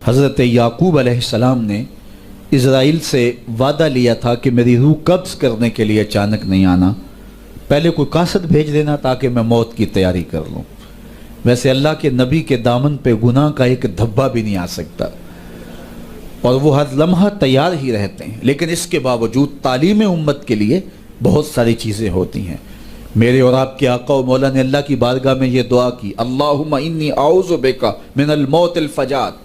حضرت یعقوب علیہ السلام نے اسرائیل سے وعدہ لیا تھا کہ میری روح قبض کرنے کے لیے اچانک نہیں آنا، پہلے کوئی قاصد بھیج دینا تاکہ میں موت کی تیاری کر لوں۔ ویسے اللہ کے نبی کے دامن پہ گناہ کا ایک دھبا بھی نہیں آ سکتا اور وہ ہر لمحہ تیار ہی رہتے ہیں، لیکن اس کے باوجود تعلیم امت کے لیے بہت ساری چیزیں ہوتی ہیں۔ میرے اور آپ کے آقا و مولا نے اللہ کی بارگاہ میں یہ دعا کی، اللہم انی اعوذ بک من الموت الفجاۃ،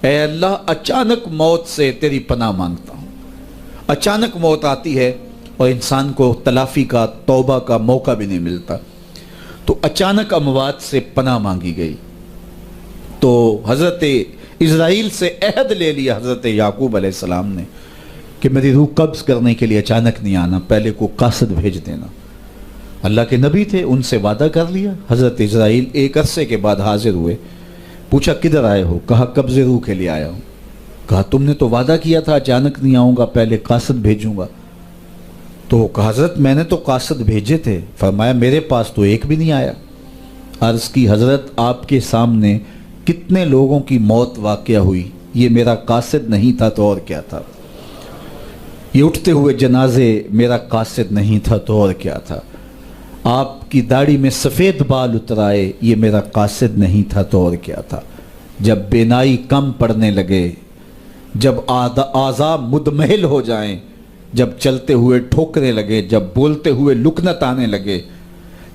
اے اللہ اچانک موت سے تیری پناہ مانگتا ہوں۔ اچانک موت آتی ہے اور انسان کو تلافی کا، توبہ کا موقع بھی نہیں ملتا، تو اچانک اموات سے پناہ مانگی گئی۔ تو حضرت اسرائیل سے عہد لے لیا حضرت یعقوب علیہ السلام نے کہ میری روح قبض کرنے کے لیے اچانک نہیں آنا، پہلے کو قاصد بھیج دینا۔ اللہ کے نبی تھے، ان سے وعدہ کر لیا۔ حضرت اسرائیل ایک عرصے کے بعد حاضر ہوئے، پوچھا کدھر آئے ہو؟ کہا قبض روح کے لیے آیا ہوں۔ کہا تم نے تو وعدہ کیا تھا اچانک نہیں آؤں گا، پہلے قاصد بھیجوں گا۔ تو کہا حضرت میں نے تو قاصد بھیجے تھے۔ فرمایا میرے پاس تو ایک بھی نہیں آیا۔ عرض کی حضرت آپ کے سامنے کتنے لوگوں کی موت واقع ہوئی، یہ میرا قاصد نہیں تھا تو اور کیا تھا؟ یہ اٹھتے ہوئے جنازے میرا قاصد نہیں تھا تو اور کیا تھا؟ آپ کی داڑھی میں سفید بال اترائے، یہ میرا قاصد نہیں تھا تو اور کیا تھا؟ جب بینائی کم پڑنے لگے، جب اعضاء مدمحل ہو جائیں، جب چلتے ہوئے ٹھوکنے لگے، جب بولتے ہوئے لکنت آنے لگے،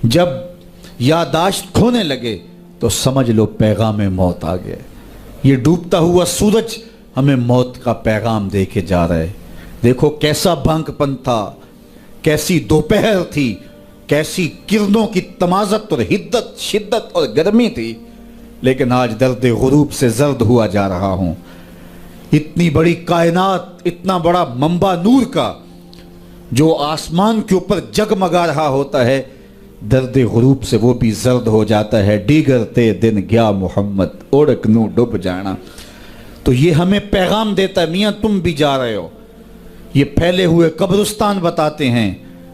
جب یادداشت کھونے لگے، تو سمجھ لو پیغام موت آ گیا۔ یہ ڈوبتا ہوا سورج ہمیں موت کا پیغام دے کے جا رہا ہے۔ دیکھو کیسا بھنگ پن تھا، کیسی دوپہر تھی، کیسی کرنوں کی تمازت اور حدت، شدت اور گرمی تھی، لیکن آج درد غروب سے زرد ہوا جا رہا ہوں۔ اتنی بڑی کائنات، اتنا بڑا منبع نور کا جو آسمان کے اوپر جگمگا رہا ہوتا ہے، درد غروب سے وہ بھی زرد ہو جاتا ہے۔ دیگر دن گیا محمد اوڑک نو ڈب جانا۔ تو یہ ہمیں پیغام دیتا ہے میاں تم بھی جا رہے ہو۔ یہ پھیلے ہوئے قبرستان بتاتے ہیں۔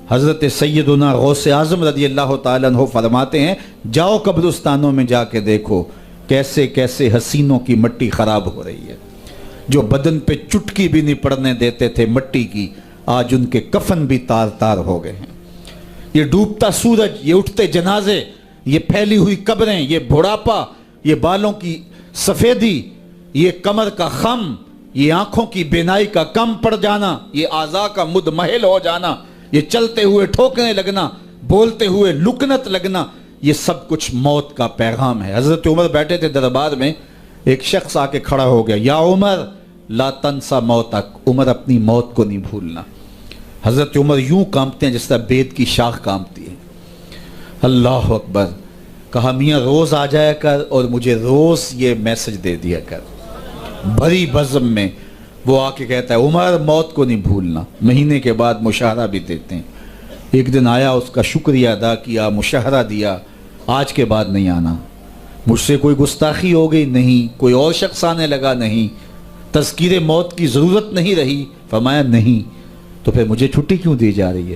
حضرت سیدنا غوث اعظم رضی اللہ تعالیٰ عنہ فرماتے ہیں جاؤ قبرستانوں میں جا کے دیکھو کیسے کیسے حسینوں کی مٹی خراب ہو رہی ہے۔ جو بدن پہ چٹکی بھی نہیں پڑنے دیتے تھے مٹی کی، آج ان کے کفن بھی تار تار ہو گئے ہیں۔ یہ ڈوبتا سورج، یہ اٹھتے جنازے، یہ پھیلی ہوئی قبریں، یہ بڑھاپا، یہ بالوں کی سفیدی، یہ کمر کا خم، یہ آنکھوں کی بینائی کا کم پڑ جانا، یہ اعضاء کا مدمحل ہو جانا، یہ چلتے ہوئے ٹھوکنے لگنا، بولتے ہوئے لکنت لگنا، یہ سب کچھ موت کا پیغام ہے۔ حضرت عمر بیٹھے تھے دربار میں، ایک شخص آ کے کھڑا ہو گیا، یا عمر لا تنسا موتک، عمر اپنی موت کو نہیں بھولنا۔ حضرت عمر یوں کانپتے ہیں جس طرح بید کی شاخ کانپتی ہے۔ اللہ اکبر۔ کہا میاں روز آ جایا کر اور مجھے روز یہ میسج دے دیا کر۔ بھری بزم میں وہ آ کے کہتا ہے عمر موت کو نہیں بھولنا۔ مہینے کے بعد مشاہرہ بھی دیتے ہیں۔ ایک دن آیا، اس کا شکریہ ادا کیا، مشاہرہ دیا، آج کے بعد نہیں آنا۔ مجھ سے کوئی گستاخی ہو گئی؟ نہیں۔ کوئی اور شخص آنے لگا؟ نہیں۔ تذکیر موت کی ضرورت نہیں رہی؟ فرمایا نہیں۔ تو پھر مجھے چھٹی کیوں دی جا رہی ہے؟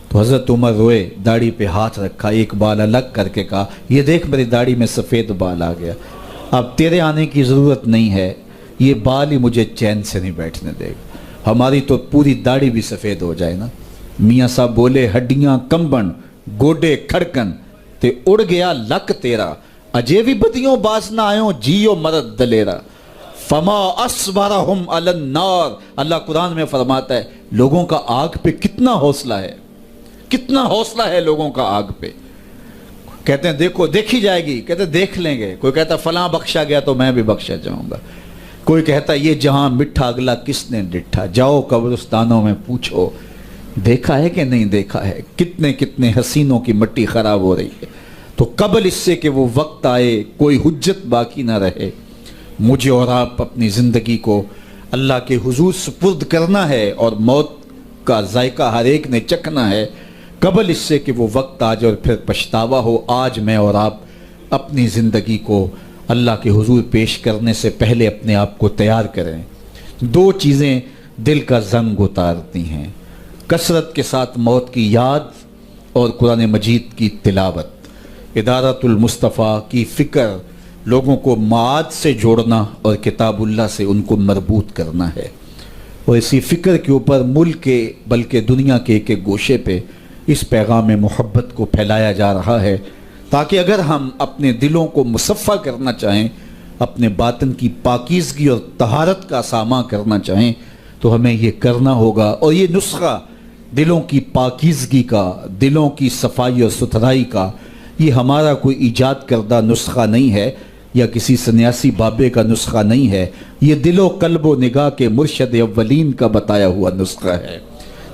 تو حضرت عمر روئے، داڑھی پہ ہاتھ رکھا، ایک بال الگ کر کے کہا یہ دیکھ میری داڑھی میں سفید بال آ گیا، اب تیرے آنے کی ضرورت نہیں ہے، یہ بال ہی مجھے چین سے نہیں بیٹھنے دے گا۔ ہماری تو پوری داڑھی بھی سفید ہو جائے نا۔ میاں صاحب بولے ہڈیاں کمبن گوڈے کھڑکن تے اڑ گیا لک تیرا، اجے بھی بدیوں باز نہ آئوں جیو مرد دلیرا، فما اصبرہم علی النار۔ اللہ قرآن میں فرماتا ہے لوگوں کا آگ پہ کتنا حوصلہ ہے، کتنا حوصلہ ہے لوگوں کا آگ پہ۔ کہتے ہیں دیکھو دیکھی جائے گی، کہتے ہیں دیکھ لیں گے۔ کوئی کہتا فلاں بخشا گیا تو میں بھی بخشا جاؤں گا۔ کوئی کہتا یہ جہاں مٹھا اگلا کس نے ڈٹھا، جاؤ قبرستانوں میں پوچھو دیکھا ہے کہ نہیں دیکھا ہے، کتنے کتنے حسینوں کی مٹی خراب ہو رہی ہے۔ تو قبل اس سے کہ وہ وقت آئے کوئی حجت باقی نہ رہے، مجھے اور آپ اپنی زندگی کو اللہ کے حضور سپرد کرنا ہے اور موت کا ذائقہ ہر ایک نے چکھنا ہے قبل اس سے کہ وہ وقت آ جائے اور پھر پچھتاوا ہو۔ آج میں اور آپ اپنی زندگی کو اللہ کے حضور پیش کرنے سے پہلے اپنے آپ کو تیار کریں۔ دو چیزیں دل کا زنگ اتارتی ہیں، کثرت کے ساتھ موت کی یاد اور قرآن مجید کی تلاوت۔ ادارت المصطفیٰ کی فکر لوگوں کو معاد سے جوڑنا اور کتاب اللہ سے ان کو مربوط کرنا ہے، اور اسی فکر کے اوپر ملک کے بلکہ دنیا کے ایک ایک گوشے پہ اس پیغام محبت کو پھیلایا جا رہا ہے، تاکہ اگر ہم اپنے دلوں کو مصفہ کرنا چاہیں، اپنے باطن کی پاکیزگی اور طہارت کا ساماں کرنا چاہیں، تو ہمیں یہ کرنا ہوگا۔ اور یہ نسخہ دلوں کی پاکیزگی کا، دلوں کی صفائی اور ستھرائی کا، یہ ہمارا کوئی ایجاد کردہ نسخہ نہیں ہے، یا کسی سنیاسی بابے کا نسخہ نہیں ہے، یہ دل و قلب و نگاہ کے مرشد اولین کا بتایا ہوا نسخہ ہے،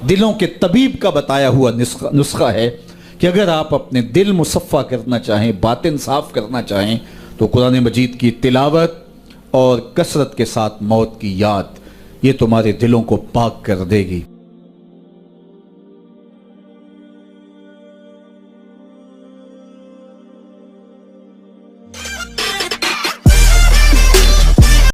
دلوں کے طبیب کا بتایا ہوا نسخہ ہے کہ اگر آپ اپنے دل مصفہ کرنا چاہیں، باطن صاف کرنا چاہیں، تو قرآن مجید کی تلاوت اور کثرت کے ساتھ موت کی یاد، یہ تمہارے دلوں کو پاک کر دے گی۔